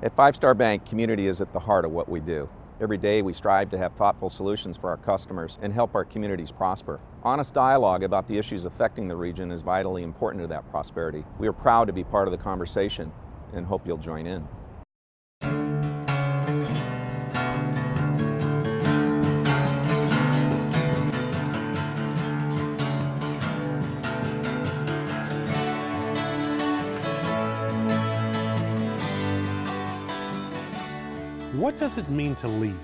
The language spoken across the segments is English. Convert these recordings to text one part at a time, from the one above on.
At Five Star Bank, community is at the heart of what we do. Every day we strive to have thoughtful solutions for our customers and help our communities prosper. Honest dialogue about the issues affecting the region is vitally important to that prosperity. We are proud to be part of the conversation and hope you'll join in. What does it mean to lead?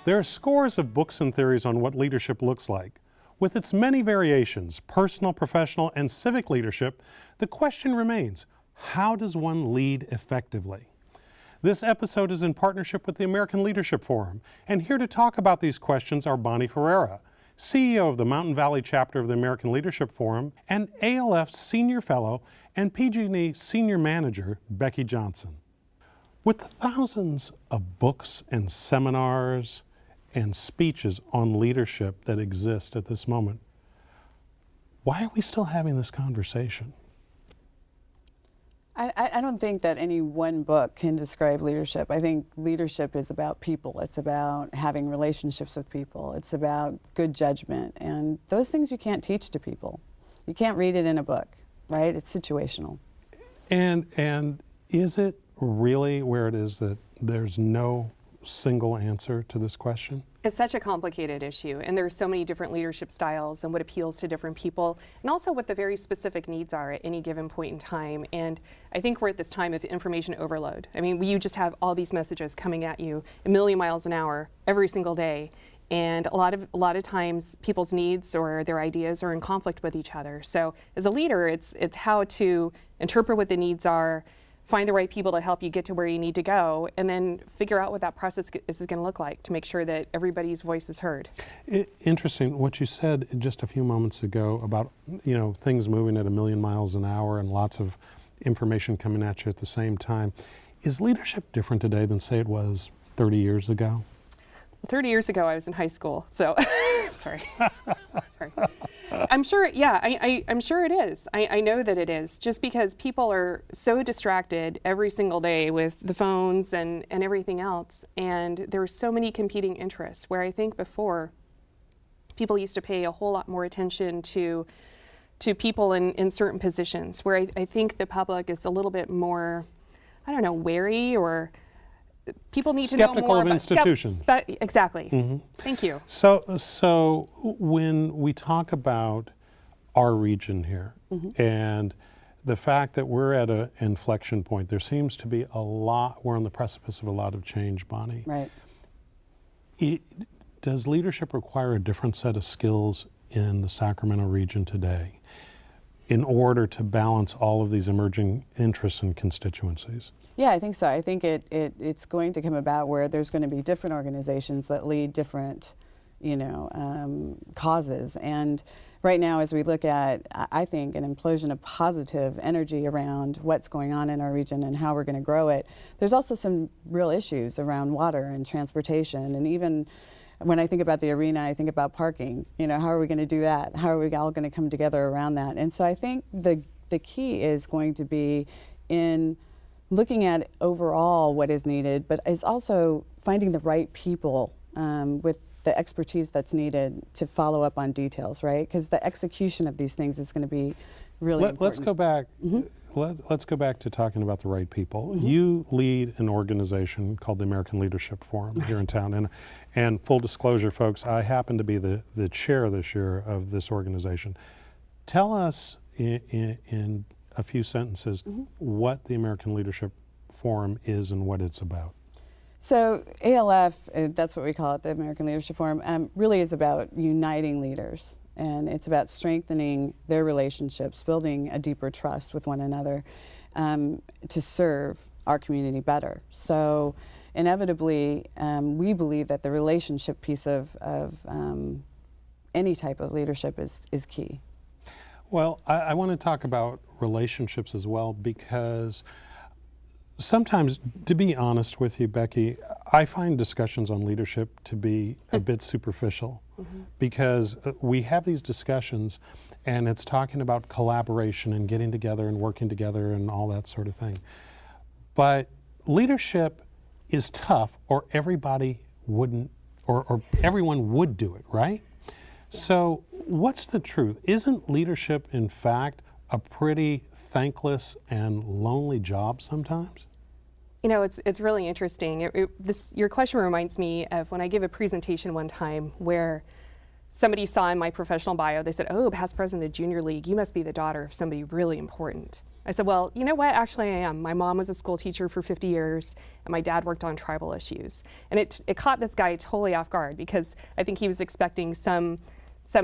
There are scores of books and theories on what leadership looks like. With its many variations, personal, professional, and civic leadership, the question remains, how does one lead effectively? This episode is in partnership with the American Leadership Forum, and here to talk about these questions are Bonnie Ferreira, CEO of the Mountain Valley Chapter of the American Leadership Forum, and ALF Senior Fellow and PG&E Senior Manager, Becky Johnson. With the thousands of books and seminars and speeches on leadership that exist at this moment, why are we still having this conversation? I don't think that any one book can describe leadership. I think leadership is about people. It's about having relationships with people. It's about good judgment. And those things you can't teach to people. You can't read it in a book, right? It's situational. And is it really where it is that there's no single answer to this question? It's such a complicated issue, and there's so many different leadership styles and what appeals to different people, and also what the very specific needs are at any given point in time. And I think we're at this time of information overload. I mean, you just have all these messages coming at you a million miles an hour every single day. And a lot of times people's needs or their ideas are in conflict with each other. So as a leader, it's how to interpret what the needs are, find the right people to help you get to where you need to go, and then figure out what that process is going to look like to make sure that everybody's voice is heard. Interesting what you said just a few moments ago about, things moving at a million miles an hour and lots of information coming at you at the same time. Is leadership different today than, say, it was 30 years ago? 30 years ago, I was in high school, so sorry. Sorry. I'm sure, yeah, I'm sure it is. I know that it is, just because people are so distracted every single day with the phones and everything else, and there are so many competing interests, where I think before, people used to pay a whole lot more attention to people in certain positions, where I think the public is a little bit more, wary, or people need to know more skeptical of institutions. Exactly. Mm-hmm. Thank you. So when we talk about our region here, mm-hmm. and the fact that we're at an inflection point, there seems to be we're on the precipice of a lot of change, Bonnie. Right. Does leadership require a different set of skills in the Sacramento region today in order to balance all of these emerging interests and constituencies? Yeah, I think so. I think it's going to come about where there's going to be different organizations that lead different, causes. And right now, as we look at, I think, an implosion of positive energy around what's going on in our region and how we're going to grow it, there's also some real issues around water and transportation. And even when I think about the arena, I think about parking. How are we going to do that? How are we all going to come together around that? And so I think the key is going to be in looking at overall what is needed, but is also finding the right people with the expertise that's needed to follow up on details, right? Because the execution of these things is going to be really important. Let's go back. Mm-hmm. Let's go back to talking about the right people. Mm-hmm. You lead an organization called the American Leadership Forum here in town, and full disclosure, folks, I happen to be the chair this year of this organization. Tell us in a few sentences, mm-hmm. what the American Leadership Forum is and what it's about. So ALF, that's what we call it, the American Leadership Forum, really is about uniting leaders. And it's about strengthening their relationships, building a deeper trust with one another to serve our community better. So inevitably, we believe that the relationship piece of any type of leadership is key. Well, I want to talk about relationships as well, because sometimes, to be honest with you, Becky, I find discussions on leadership to be a bit superficial, mm-hmm. because we have these discussions and it's talking about collaboration and getting together and working together and all that sort of thing. But leadership is tough, or everybody wouldn't, or everyone would do it, right? So what's the truth? Isn't leadership, in fact, a pretty thankless and lonely job sometimes? You know, it's really interesting. Your question reminds me of when I gave a presentation one time where somebody saw in my professional bio, they said, "Oh, past president of the junior league, you must be the daughter of somebody really important." I said, "Well, you know what? Actually, I am. My mom was a school teacher for 50 years, and my dad worked on tribal issues." And it caught this guy totally off guard, because I think he was expecting some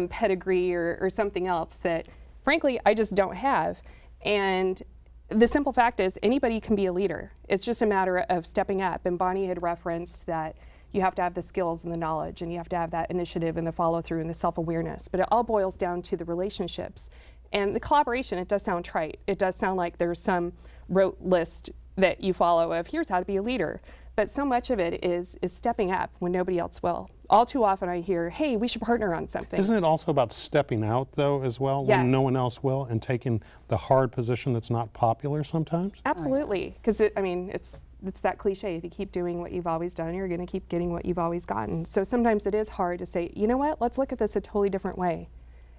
pedigree or something else that, frankly, I just don't have. And the simple fact is, anybody can be a leader. It's just a matter of stepping up. And Bonnie had referenced that you have to have the skills and the knowledge, and you have to have that initiative and the follow through and the self-awareness. But it all boils down to the relationships. And the collaboration, it does sound trite. It does sound like there's some rote list that you follow of here's how to be a leader. But so much of it is stepping up when nobody else will. All too often I hear, hey, we should partner on something. Isn't it also about stepping out, though, as well, Yes. when no one else will, and taking the hard position that's not popular sometimes? Absolutely, because it's that cliche. If you keep doing what you've always done, you're going to keep getting what you've always gotten. So sometimes it is hard to say, you know what, let's look at this a totally different way.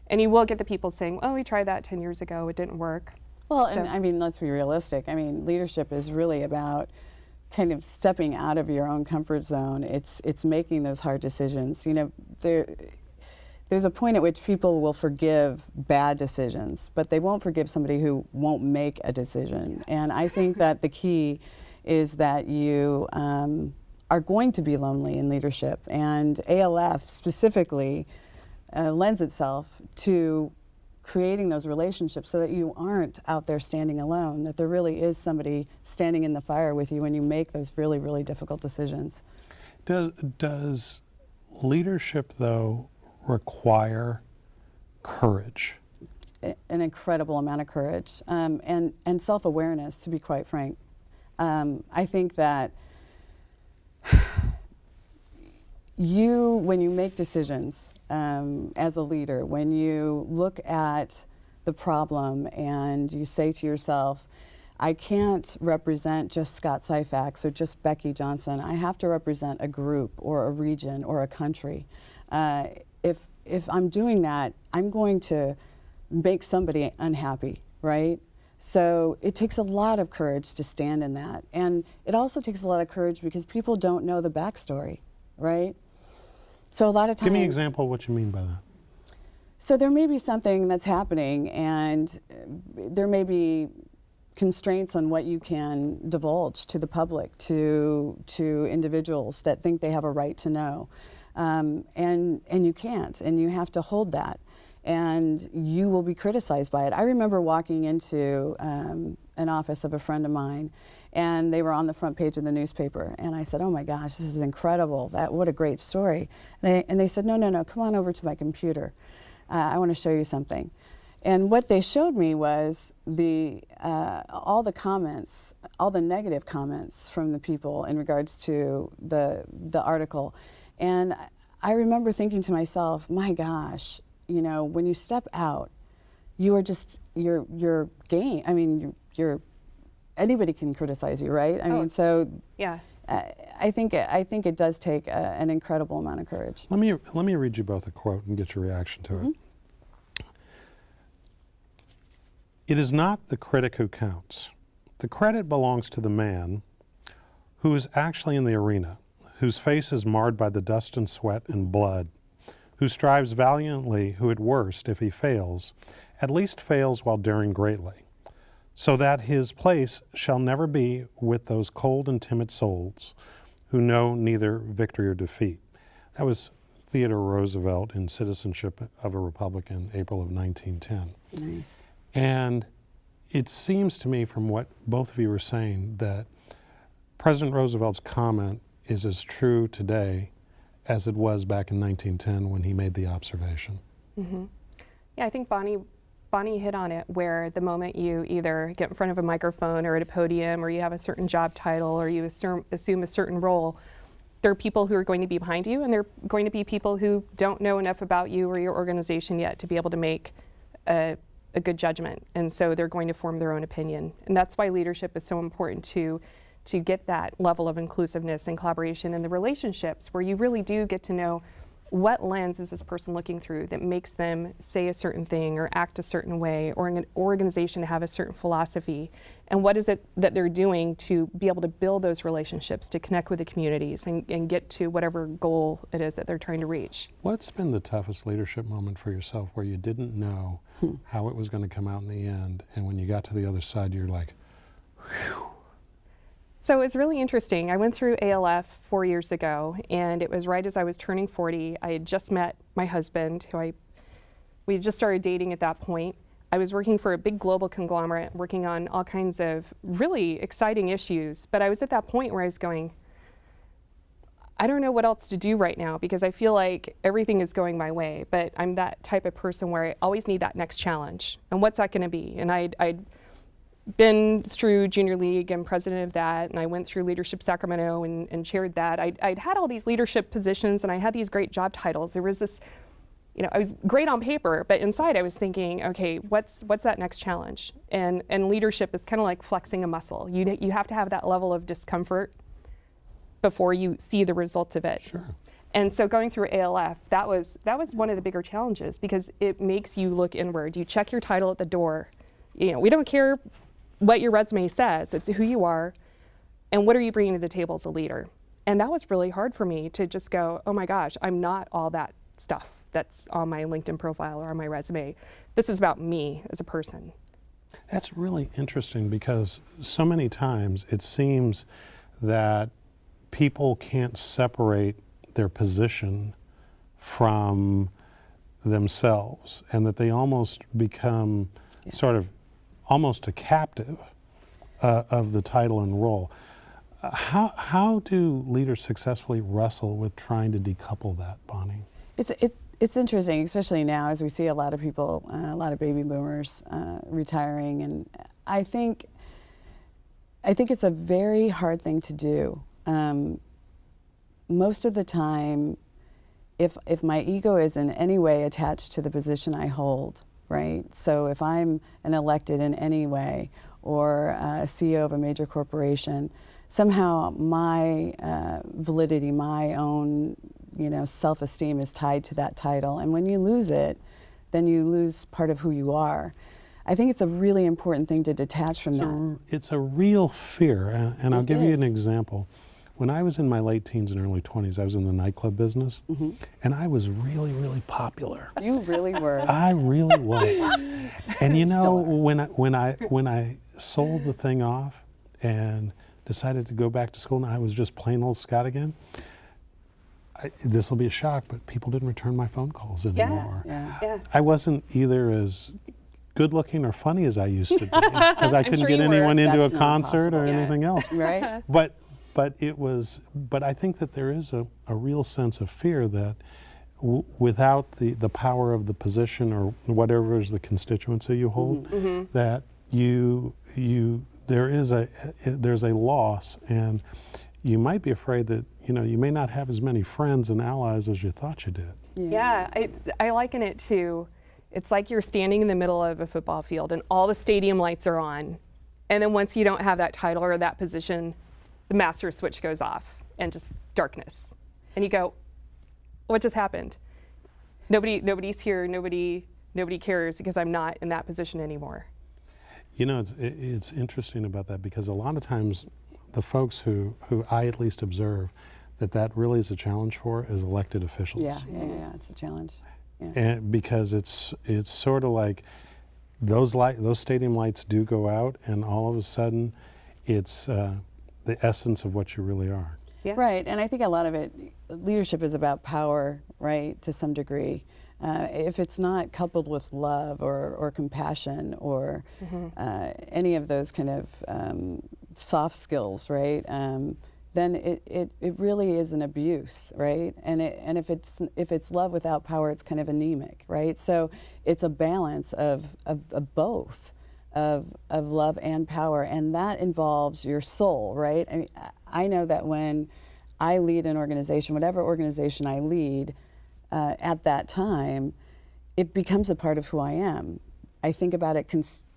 And you will get the people saying, oh, we tried that 10 years ago, it didn't work. Well, So- and I mean, let's be realistic. I mean, leadership is really about kind of stepping out of your own comfort zone. It's making those hard decisions. You know, there's a point at which people will forgive bad decisions, but they won't forgive somebody who won't make a decision. And I think that the key is that you are going to be lonely in leadership, and ALF specifically lends itself to creating those relationships so that you aren't out there standing alone, that there really is somebody standing in the fire with you when you make those really, really difficult decisions. Does leadership, though, require courage? An incredible amount of courage and self-awareness, to be quite frank. I think that when you make decisions as a leader, when you look at the problem and you say to yourself, I can't represent just Scott Syfax or just Becky Johnson. I have to represent a group or a region or a country. If I'm doing that, I'm going to make somebody unhappy, right? So it takes a lot of courage to stand in that. And it also takes a lot of courage because people don't know the backstory, right? So a lot of times— Give me an example of what you mean by that. So there may be something that's happening, and there may be constraints on what you can divulge to the public, to individuals that think they have a right to know. And you can't, and you have to hold that. And you will be criticized by it. I remember walking into an office of a friend of mine, and they were on the front page of the newspaper. And I said, oh my gosh, this is incredible. What a great story. And they said, no, come on over to my computer. I want to show you something. And what they showed me was all the comments, all the negative comments from the people in regards to the article. And I remember thinking to myself, my gosh, you know, when you step out, you are just, you're game. I mean, anybody can criticize you, right? I mean, so Yeah. I think it does take an incredible amount of courage. Let me read you both a quote and get your reaction to it. It is not the critic who counts. The credit belongs to the man who is actually in the arena, whose face is marred by the dust and sweat and blood, who strives valiantly, who at worst, if he fails, at least fails while daring greatly, so that his place shall never be with those cold and timid souls who know neither victory or defeat. That was Theodore Roosevelt in Citizenship of a Republican, April of 1910. Nice. And it seems to me from what both of you were saying that President Roosevelt's comment is as true today as it was back in 1910 when he made the observation. Mm-hmm. Yeah, I think Bonnie hit on it, where the moment you either get in front of a microphone or at a podium, or you have a certain job title, or you assume a certain role, there are people who are going to be behind you, and there are going to be people who don't know enough about you or your organization yet to be able to make a good judgment. And so they're going to form their own opinion. And that's why leadership is so important, to to get that level of inclusiveness and collaboration in the relationships where you really do get to know what lens is this person looking through that makes them say a certain thing or act a certain way, or an organization to have a certain philosophy, and what is it that they're doing to be able to build those relationships, to connect with the communities and get to whatever goal it is that they're trying to reach. What's been the toughest leadership moment for yourself where you didn't know how it was going to come out in the end, and when you got to the other side, you're like, whew? So it's really interesting. I went through ALF 4 years ago, and it was right as I was turning 40. I had just met my husband, we had just started dating at that point. I was working for a big global conglomerate, working on all kinds of really exciting issues, but I was at that point where I was going, I don't know what else to do right now because I feel like everything is going my way, but I'm that type of person where I always need that next challenge. And what's that going to be? And I'd been through junior league and president of that, and I went through Leadership Sacramento and chaired that. I'd had all these leadership positions and I had these great job titles. There was this, I was great on paper, but inside I was thinking, okay, what's that next challenge? And leadership is kind of like flexing a muscle. You have to have that level of discomfort before you see the results of it. Sure. And so going through ALF, that was one of the bigger challenges because it makes you look inward. You check your title at the door. We don't care what your resume says, it's who you are and what are you bringing to the table as a leader. And that was really hard for me to just go, oh my gosh, I'm not all that stuff that's on my LinkedIn profile or on my resume. This is about me as a person. That's really interesting because so many times it seems that people can't separate their position from themselves and that they almost become sort of almost a captive of the title and role. How do leaders successfully wrestle with trying to decouple that, Bonnie? It's interesting, especially now as we see a lot of people, a lot of baby boomers retiring, and I think it's a very hard thing to do. Most of the time, if my ego is in any way attached to the position I hold, right? So if I'm an elected in any way or a CEO of a major corporation, somehow my validity, my own self-esteem is tied to that title. And when you lose it, then you lose part of who you are. I think it's a really important thing to detach from that. It's a real fear, and I'll give you an example. When I was in my late teens and early 20s, I was in the nightclub business, and I was really, really popular. You really were. I really was. And when I sold the thing off and decided to go back to school, and I was just plain old Scott again, this will be a shock, but people didn't return my phone calls anymore. Yeah. I wasn't either as good looking or funny as I used to be because I couldn't get anyone into a concert or anything else. Right. But I think that there is a real sense of fear that without the power of the position or whatever is the constituency you hold, that there's a loss, and you might be afraid that you may not have as many friends and allies as you thought you did. Yeah, I liken it to, it's like you're standing in the middle of a football field and all the stadium lights are on, and then once you don't have that title or that position, the master switch goes off and just darkness. And you go, what just happened? Nobody's here, nobody cares because I'm not in that position anymore. It's interesting about that because a lot of times the folks who I at least observe that really is a challenge for is elected officials. Yeah, it's a challenge. Yeah. And because it's sort of like those stadium lights do go out, and all of a sudden it's the essence of what you really are. Yeah. Right, and I think a lot of it, leadership is about power, right, to some degree. If it's not coupled with love or compassion or any of those kind of soft skills, right, then it really is an abuse, right? And if it's love without power, it's kind of anemic, right? So it's a balance of both. Of love and power, and that involves your soul, right? I mean, I know that when I lead an organization, whatever organization I lead, at that time, it becomes a part of who I am. I think about it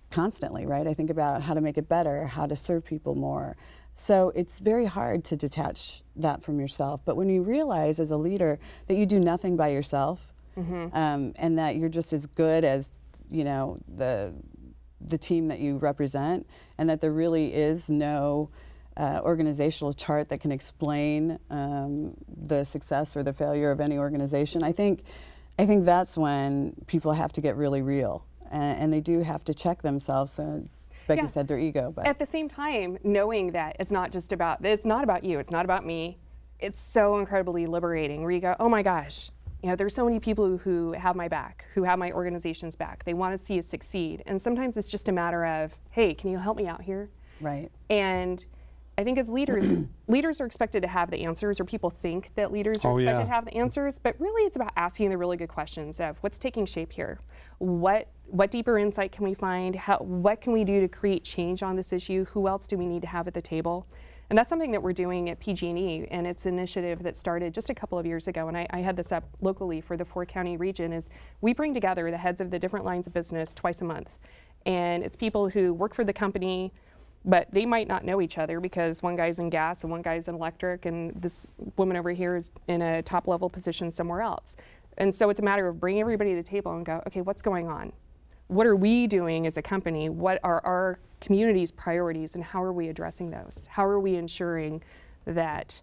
constantly, right? I think about how to make it better, how to serve people more, So it's very hard to detach that from yourself. But when you realize as a leader that you do nothing by yourself, and that you're just as good as, you know, the team that you represent, and that there really is no organizational chart that can explain the success or the failure of any organization, I think that's when people have to get really real, and they do have to check themselves. Becky said their ego, but at the same time, knowing that it's not about you, it's not about me. It's so incredibly liberating. Where you go, oh my gosh, you know, there's so many people who have my back, who have my organization's back. They want to see us succeed, and sometimes it's just a matter of, hey, can you help me out here? Right. And I think as leaders, leaders are expected to have the answers, or people think that leaders are expected to have the answers, but really it's about asking the really good questions of what's taking shape here? What deeper insight can we find? What can we do to create change on this issue? Who else do we need to have at the table? And that's something that we're doing at PG&E, and it's an initiative that started just a couple of years ago, and I had this up locally for the 4-county region, is we bring together the heads of the different lines of business twice a month. And it's people who work for the company, but they might not know each other because one guy's in gas and one guy's in electric, and this woman over here is in a top level position somewhere else. And so it's a matter of bringing everybody to the table and go, okay, what's going on? What are we doing as a company? What are our community's priorities, and how are we addressing those? How are we ensuring that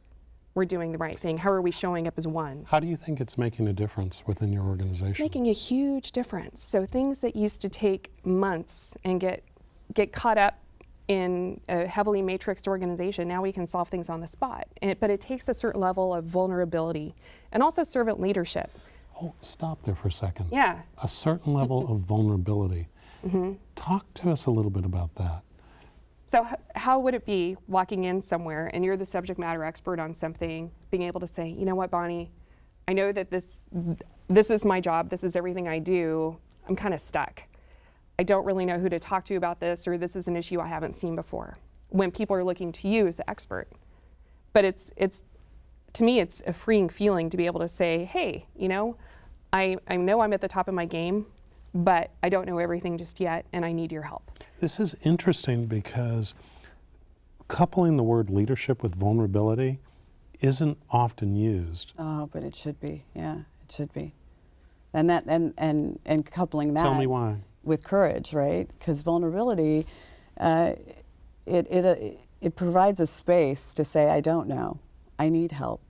we're doing the right thing? How are we showing up as one? How do you think it's making a difference within your organization? It's making a huge difference. So things that used to take months and get caught up in a heavily matrixed organization, now we can solve things on the spot. But it takes a certain level of vulnerability and also servant leadership. Oh, stop there for a second. Yeah. A certain level of vulnerability. Talk to us a little bit about that. So how would it be walking in somewhere and you're the subject matter expert on something, being able to say, you know what, Bonnie, I know that this is my job, this is everything I do, I'm kind of stuck. I don't really know who to talk to about this, or this is an issue I haven't seen before. When people are looking to you as the expert. But it's to me, it's a freeing feeling to be able to say, hey, you know I'm at the top of my game, but I don't know everything just yet, and I need your help. This is interesting because coupling the word leadership with vulnerability isn't often used. oh, but it should be. Yeah, it should be. And that and coupling that. Tell me why. With courage, right? Because vulnerability, it provides a space to say, I don't know, I need help.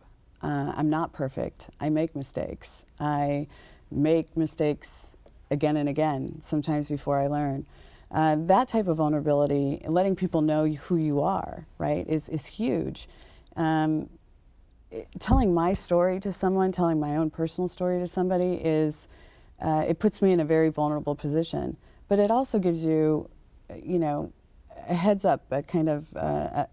I'm not perfect. I make mistakes. I make mistakes again and again, sometimes before I learn. That type of vulnerability, letting people know who you are, right, is huge. Telling my story to someone, telling my own personal story to somebody is, it puts me in a very vulnerable position. But it also gives you, you know, a heads up, a kind of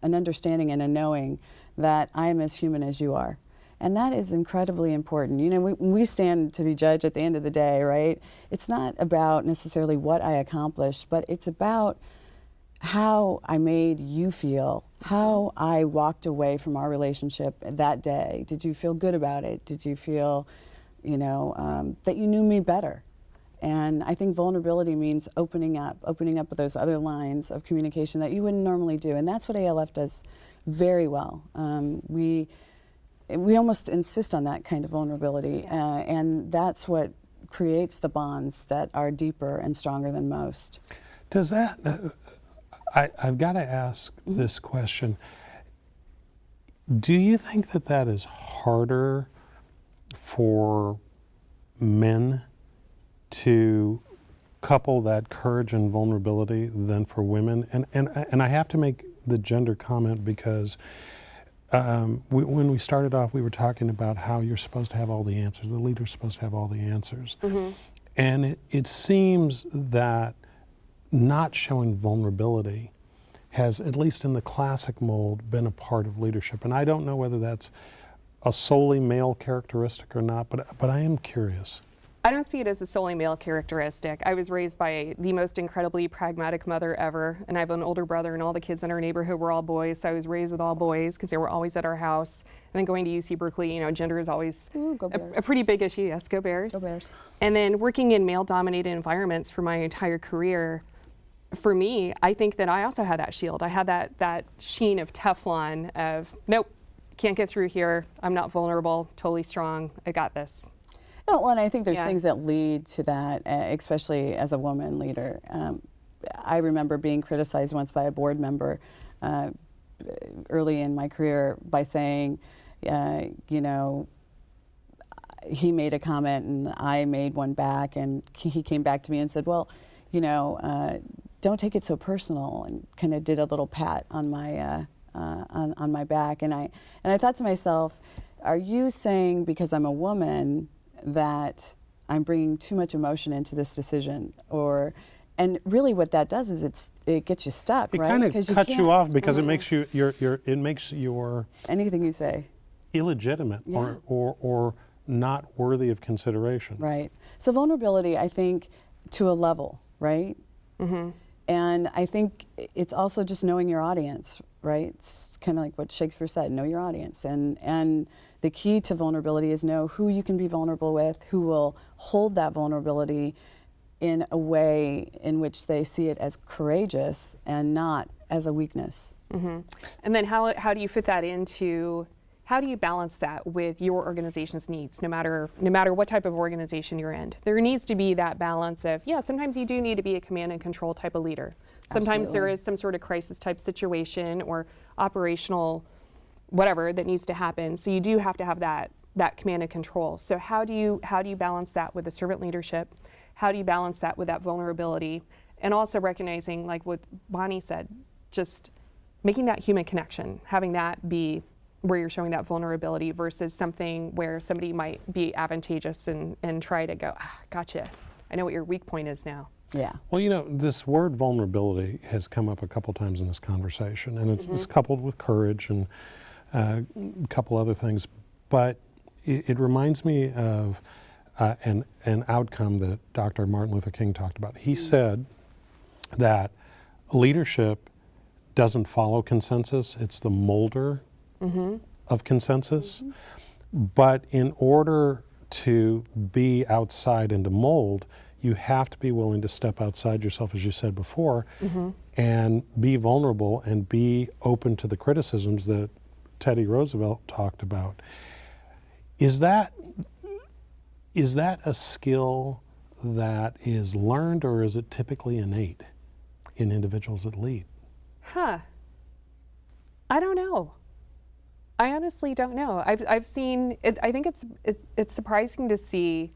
an understanding and a knowing that I am as human as you are. And that is incredibly important. You know, we stand to be judged at the end of the day, right? It's not about necessarily what I accomplished, but it's about how I made you feel, how I walked away from our relationship that day. Did you feel good about it? Did you feel, you know, that you knew me better? And I think vulnerability means opening up with those other lines of communication that you wouldn't normally do. And that's what ALF does very well. We almost insist on that kind of vulnerability, and that's what creates the bonds that are deeper and stronger than most. Does that, I've got to ask this question. Do you think that that is harder for men to couple that courage and vulnerability than for women? And I have to make the gender comment because when we started off, we were talking about how you're supposed to have all the answers. The leader's supposed to have all the answers. And it seems that not showing vulnerability has, at least in the classic mold, been a part of leadership. And I don't know whether that's a solely male characteristic or not, but I am curious. I don't see it as a solely male characteristic. I was raised by the most incredibly pragmatic mother ever, and I have an older brother, and all the kids in our neighborhood were all boys, so I was raised with all boys because they were always at our house. And then going to UC Berkeley, you know, gender is always a pretty big issue. Yes, go Bears. Go Bears. And then working in male-dominated environments for my entire career, for me, I think that I also had that shield. I had that sheen of Teflon of, nope, can't get through here. I'm not vulnerable, totally strong. I got this. Oh, well, and I think there's Yeah. things that lead to that, especially as a woman leader. I remember being criticized once by a board member early in my career by saying, you know, he made a comment and I made one back, and he came back to me and said, well, you know, don't take it so personal, and kind of did a little pat on my on my back. And I thought to myself, are you saying because I'm a woman that I'm bringing too much emotion into this decision? And really what that does is it gets you stuck, It right? kind of 'Cause cuts you can't- off because it makes you it makes your anything you say. illegitimate Yeah. or not worthy of consideration. Right. So vulnerability, I think, to a level, right? Mm-hmm. And I think it's also just knowing your audience, right? It's kind of like what Shakespeare said, know your audience. And the key to vulnerability is know who you can be vulnerable with, who will hold that vulnerability in a way in which they see it as courageous and not as a weakness. Mm-hmm. And then how do you fit that into, how do you balance that with your organization's needs, no matter what type of organization you're in? There needs to be that balance of, yeah, sometimes you do need to be a command and control type of leader. Sometimes there Absolutely. is some sort of crisis type situation or operational whatever that needs to happen. So you do have to have that command and control. So how do you balance that with the servant leadership? How do you balance that with that vulnerability? And also recognizing, like what Bonnie said, just making that human connection, having that be where you're showing that vulnerability versus something where somebody might be advantageous and try to go, gotcha, I know what your weak point is now. Yeah. Well, you know, this word vulnerability has come up a couple times in this conversation, and it's coupled with courage and a couple other things, but it reminds me of an outcome that Dr. Martin Luther King talked about. He said that leadership doesn't follow consensus, it's the molder of consensus. But in order to be outside and to mold, you have to be willing to step outside yourself, as you said before, and be vulnerable and be open to the criticisms that Teddy Roosevelt talked about. Is that a skill that is learned, or is it typically innate in individuals that lead? I don't know. I honestly don't know. I've seen it. I think it's surprising to see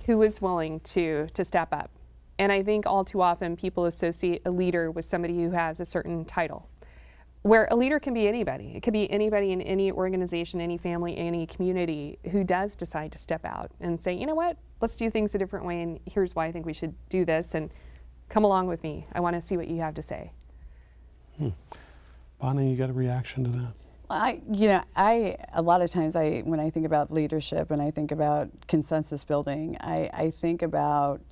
who is willing to step up. And I think all too often people associate a leader with somebody who has a certain title, where a leader can be anybody. It could be anybody in any organization, any family, any community who does decide to step out and say, you know what, let's do things a different way, and here's why I think we should do this, and come along with me. I want to see what you have to say. Bonnie, you got a reaction to that? A lot of times when I think about leadership and I think about consensus building, I think about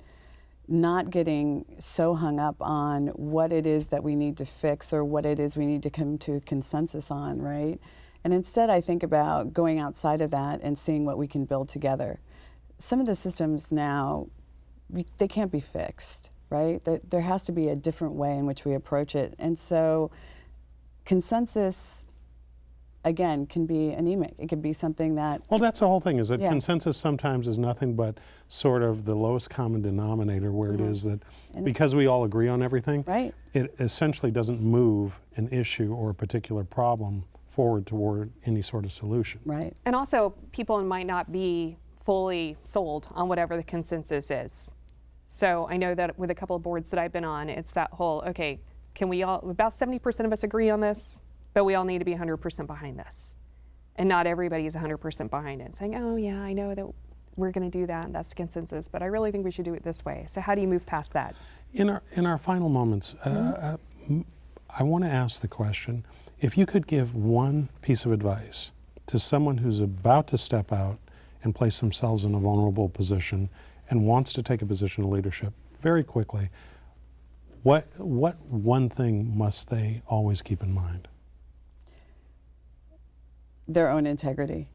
not getting so hung up on what it is that we need to fix or what it is we need to come to consensus on, right? And instead I think about going outside of that and seeing what we can build together. Some of the systems now, they can't be fixed, right? There has to be a different way in which we approach it. And so consensus, again, can be anemic. It can be something that... Well, that's the whole thing, is that Yeah. consensus sometimes is nothing but sort of the lowest common denominator, where it is that And because we all agree on everything, Right. it essentially doesn't move an issue or a particular problem forward toward any sort of solution. Right. And also, people might not be fully sold on whatever the consensus is. So I know that with a couple of boards that I've been on, it's that whole, okay, can we all, about 70% of us agree on this, but we all need to be 100% behind this. And not everybody is 100% behind it. Saying, oh yeah, I know that we're going to do that, and that's the consensus, but I really think we should do it this way. So how do you move past that? In our final moments, I want to ask the question, if you could give one piece of advice to someone who's about to step out and place themselves in a vulnerable position and wants to take a position of leadership very quickly, what one thing must they always keep in mind? Their own integrity.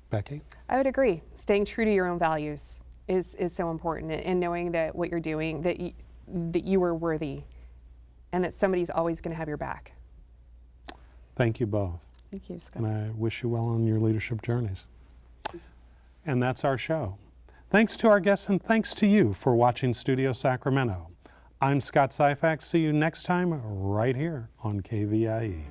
Becky? I would agree. Staying true to your own values is so important, and knowing that what you're doing, that that you are worthy and that somebody's always going to have your back. Thank you both. Thank you, Scott. And I wish you well on your leadership journeys. And that's our show. Thanks to our guests and thanks to you for watching Studio Sacramento. I'm Scott Syfax. See you next time right here on KVIE.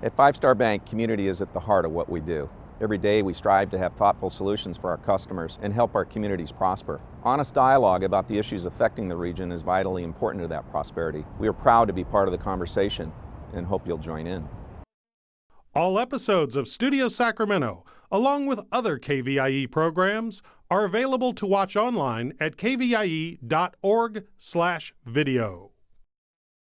At Five Star Bank, community is at the heart of what we do. Every day we strive to have thoughtful solutions for our customers and help our communities prosper. Honest dialogue about the issues affecting the region is vitally important to that prosperity. We are proud to be part of the conversation and hope you'll join in. All episodes of Studio Sacramento, along with other KVIE programs, are available to watch online at kvie.org/video.